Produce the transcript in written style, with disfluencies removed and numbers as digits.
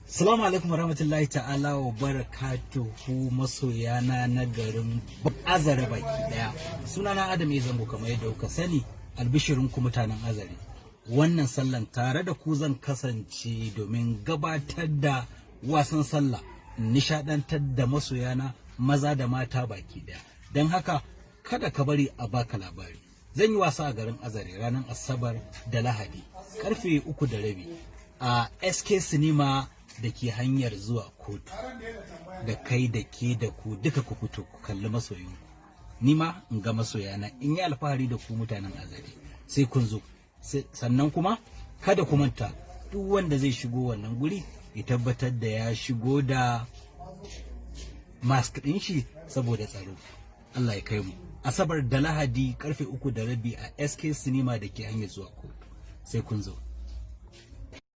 Salamu alaikum warahmatullahi ta'ala wa barakatuhu masoyana na garin Azare baki daya. Sunana Adam ya zango kamar yadda kuka sani, albishirin ku mutanen Azare. Wannan sallan tare da ku zan kasance domin gabatar da wasan sallah, nishadantar da masoyana maza da mata baki daya. Don haka kada ka bari a baka labari. Zan yi wasa a garin Azare ranar Asabar da Lahadi karfe 3:30 a SK Cinema da ke hanyar zuwa kotu. Da kai da ke da ku duka ku fito ku kalli masoyinku, ni ma in ga masoyana in yi alfahari da ku mutanen Azare. Sai kun zo. Sannan kuma kada ku manta, duk wanda zai shigo wannan guri ya tabbatar da ya shigo da mask ɗin shi saboda tsaro. Allah ya kai mu. Asabar da Lahadi karfe 3:30 a SK Cinema da ke hanyar zuwa kotu. Sai kun zo.